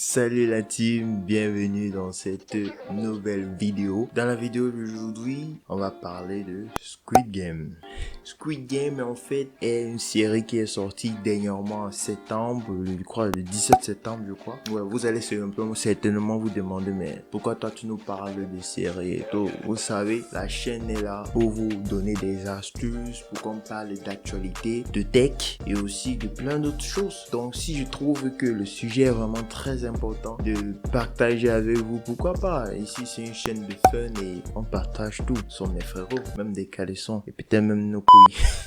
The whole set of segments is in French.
Salut la team, bienvenue dans cette nouvelle vidéo. Dans la vidéo d'aujourd'hui, on va parler de Squid Game. Squid Game en fait est une série qui est sortie dernièrement en septembre, je crois le 17 septembre je crois. Ouais, vous allez certainement vous demander mais pourquoi toi tu nous parles de séries et tout. Vous savez, la chaîne est là pour vous donner des astuces, pour qu'on parle d'actualité, de tech et aussi de plein d'autres choses. Donc si je trouve que le sujet est vraiment très important de partager avec vous, pourquoi pas. Ici c'est une chaîne de fun et on partage tout, sont mes frérots, même des caleçons et peut-être même nos couilles.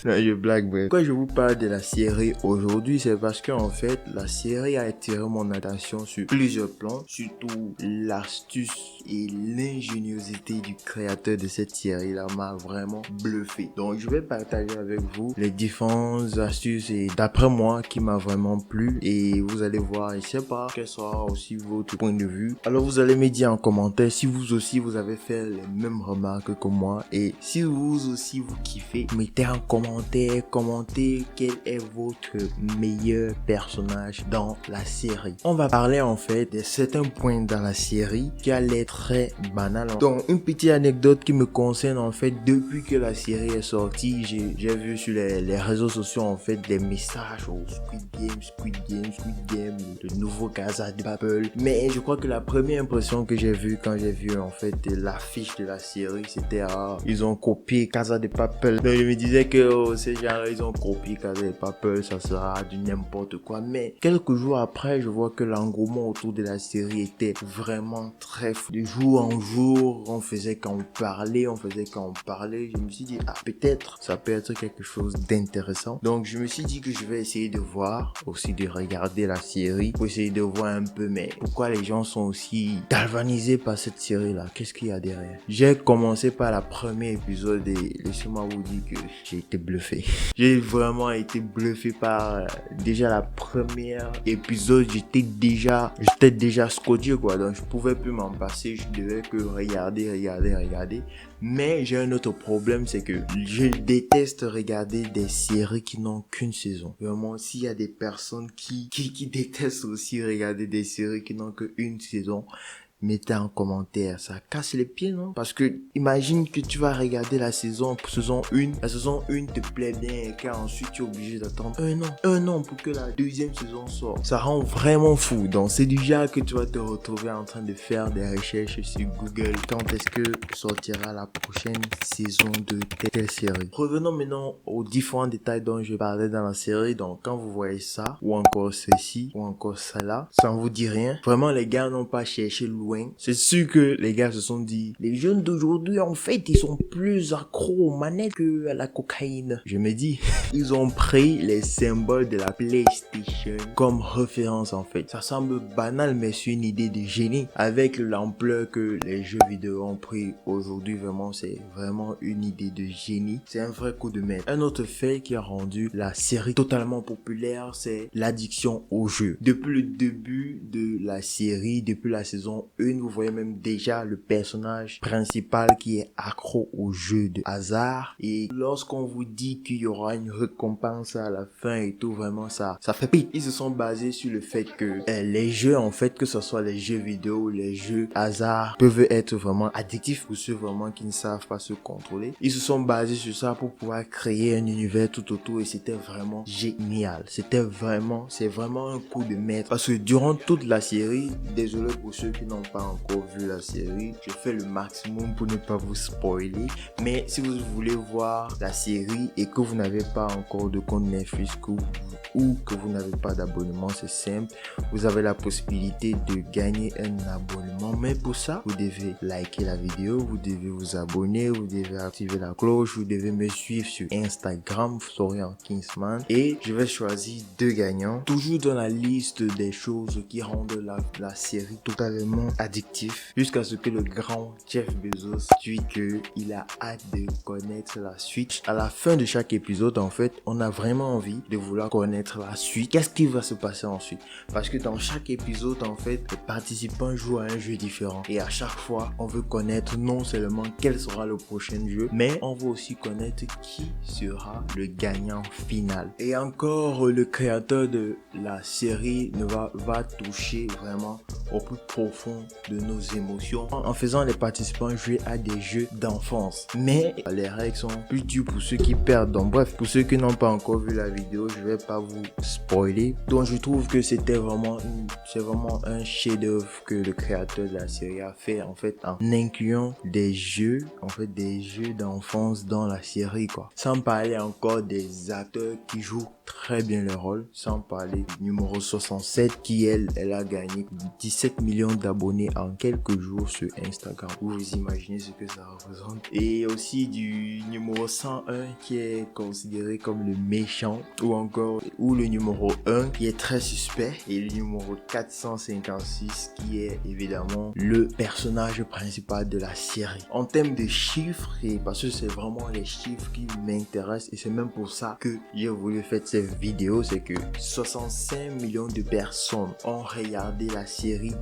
Non, je blague, bref. Pourquoi je vous parle de la série aujourd'hui, c'est parce qu'en fait la série a attiré mon attention sur plusieurs plans, surtout l'astuce et l'ingéniosité du créateur de cette série là m'a vraiment bluffé. Donc je vais partager avec vous les différentes astuces et d'après moi qui m'a vraiment plu, et vous allez voir, je sais pas quel sera aussi votre point de vue. Alors vous allez me dire en commentaire si vous aussi vous avez fait les mêmes remarques que moi, et si vous aussi vous kiffez, mettez en commentaire, commentez quel est votre meilleur personnage dans la série. On va parler en fait de certains points dans la série qui allaient être très banal. Donc une petite anecdote qui me concerne en fait, depuis que la série est sortie, j'ai vu sur les réseaux sociaux en fait des messages au Squid Game, le nouveau Casa de Papel. Mais je crois que la première impression que j'ai vue quand j'ai vu en fait l'affiche de la série, c'était ils ont copié Casa de Papel. Donc je me disais que ces gens ils ont copié Casa de Papel, ça sera du n'importe quoi. Mais quelques jours après, je vois que l'engouement autour de la série était vraiment très fou. De jour en jour, on faisait qu'en parler. Je me suis dit, peut-être ça peut être quelque chose d'intéressant. Donc je me suis dit que je vais essayer de voir, aussi de regarder la série, pour essayer de voir un peu, mais pourquoi les gens sont aussi galvanisés par cette série là, qu'est-ce qu'il y a derrière. J'ai commencé par la première épisode et laissez-moi vous dire que j'ai été bluffé. J'ai vraiment été bluffé par déjà la première épisode. J'étais déjà scotché quoi, donc je pouvais plus m'en passer, je devais que regarder. Mais j'ai un autre problème, c'est que je déteste regarder des séries qui n'ont qu'une saison. Vraiment, s'il y a des personnes qui détestent aussi regarder des séries qui n'ont qu'une saison, mettez en commentaire, ça casse les pieds, non? Parce que imagine que tu vas regarder la saison 1, la saison 1 te plaît bien et qu'ensuite tu es obligé d'attendre un an pour que la deuxième saison sorte. Ça rend vraiment fou. Donc c'est déjà que tu vas te retrouver en train de faire des recherches sur Google. Quand est-ce que sortira la prochaine saison de telle série? Revenons maintenant aux différents détails dont je parlais dans la série. Donc quand vous voyez ça, ou encore ceci, ou encore cela, ça ne vous dit rien. Vraiment, les gars n'ont pas cherché loin. C'est sûr que les gars se sont dit, les jeunes d'aujourd'hui en fait ils sont plus accros aux manettes que à la cocaïne. Je me dis, ils ont pris les symboles de la PlayStation comme référence en fait. Ça semble banal mais c'est une idée de génie. Avec l'ampleur que les jeux vidéo ont pris aujourd'hui, vraiment c'est vraiment une idée de génie. C'est un vrai coup de maître. Un autre fait qui a rendu la série totalement populaire, c'est l'addiction au jeu. Depuis le début de la série, depuis la saison 1, vous voyez même déjà le personnage principal qui est accro au jeu de hasard, et lorsqu'on vous dit qu'il y aura une récompense à la fin et tout, vraiment ça fait pire. Ils se sont basés sur le fait que les jeux en fait, que ce soit les jeux vidéo, les jeux hasard, peuvent être vraiment addictifs pour ceux vraiment qui ne savent pas se contrôler. Ils se sont basés sur ça pour pouvoir créer un univers tout autour, et c'était vraiment génial. C'est vraiment un coup de maître, parce que durant toute la série, désolé pour ceux qui n'ont pas encore vu la série, je fais le maximum pour ne pas vous spoiler, mais si vous voulez voir la série et que vous n'avez pas encore de compte Netflix ou que vous n'avez pas d'abonnement, c'est simple, vous avez la possibilité de gagner un abonnement, mais pour ça vous devez liker la vidéo, vous devez vous abonner, vous devez activer la cloche, vous devez me suivre sur Instagram, Florian Kingsman, et je vais choisir 2 gagnants, toujours dans la liste des choses qui rendent la série totalement addictif jusqu'à ce que le grand Jeff Bezos dit qu'il a hâte de connaître la suite. À la fin de chaque épisode, en fait, on a vraiment envie de vouloir connaître la suite. Qu'est-ce qui va se passer ensuite? Parce que dans chaque épisode, en fait, les participants jouent à un jeu différent. Et à chaque fois, on veut connaître non seulement quel sera le prochain jeu, mais on veut aussi connaître qui sera le gagnant final. Et encore, le créateur de la série va toucher vraiment au plus profond de nos émotions en faisant les participants jouer à des jeux d'enfance. Mais les règles sont plus dures pour ceux qui perdent. Donc bref, pour ceux qui n'ont pas encore vu la vidéo, je vais pas vous spoiler. Donc je trouve que c'est vraiment un chef-d'œuvre que le créateur de la série a fait en fait en incluant des jeux d'enfance dans la série quoi. Sans parler encore des acteurs qui jouent très bien le rôle, sans parler du numéro 67 qui elle a gagné 17 millions d'abonnés en quelques jours sur Instagram. Vous imaginez ce que ça représente. Et aussi du numéro 101 qui est considéré comme le méchant, ou le numéro 1 qui est très suspect, et le numéro 456 qui est évidemment le personnage principal de la série. En termes de chiffres, et parce que c'est vraiment les chiffres qui m'intéressent et c'est même pour ça que j'ai voulu faire cette vidéo, c'est que 65 millions de personnes ont regardé la série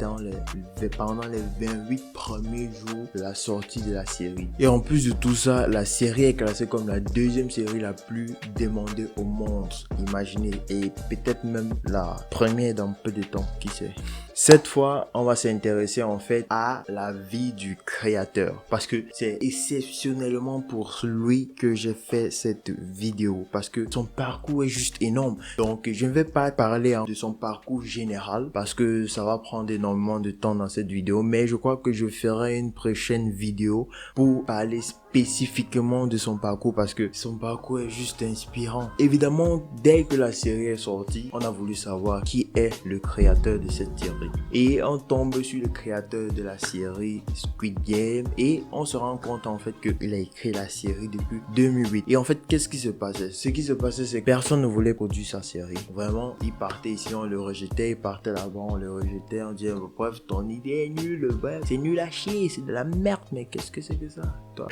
pendant les 28 premiers jours de la sortie de la série. Et en plus de tout ça, la série est classée comme la deuxième série la plus demandée au monde. Imaginez, et peut-être même la première dans peu de temps, qui sait. Cette fois, on va s'intéresser en fait à la vie du créateur parce que c'est exceptionnellement pour lui que j'ai fait cette vidéo parce que son parcours est juste énorme. Donc, je ne vais pas parler de son parcours général parce que ça va prendre énormément de temps dans cette vidéo, mais je crois que je ferai une prochaine vidéo pour parler spécifiquement de son parcours parce que son parcours est juste inspirant. Évidemment, dès que la série est sortie, on a voulu savoir qui est le créateur de cette série. Et on tombe sur le créateur de la série Squid Game et on se rend compte en fait qu'il a écrit la série depuis 2008. Et en fait, qu'est-ce qui se passait? Ce qui se passait, c'est que personne ne voulait produire sa série. Vraiment, il partait ici, on le rejetait, il partait là-bas, on le rejetait, on disait bref, ton idée est nulle, bref, c'est nul à chier, c'est de la merde, mais qu'est-ce que c'est que ça, toi?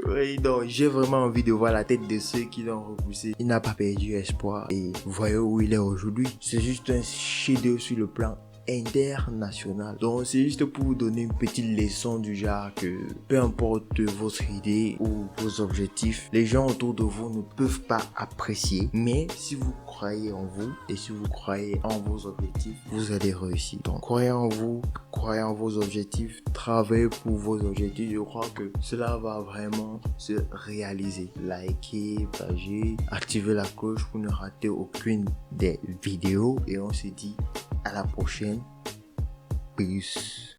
Oui, donc j'ai vraiment envie de voir la tête de ceux qui l'ont repoussé. Il n'a pas perdu espoir et voyez où il est aujourd'hui. C'est juste un chef-d'œuvre sur le plan international. Donc c'est juste pour vous donner une petite leçon du genre que peu importe votre idée ou vos objectifs, les gens autour de vous ne peuvent pas apprécier, mais si vous croyez en vous et si vous croyez en vos objectifs, vous allez réussir. Donc croyez en vous, croyez en vos objectifs, travaillez pour vos objectifs. Je crois que cela va vraiment se réaliser. Likez, partagez, activez la cloche pour ne rater aucune des vidéos et on se dit à la prochaine. Peace.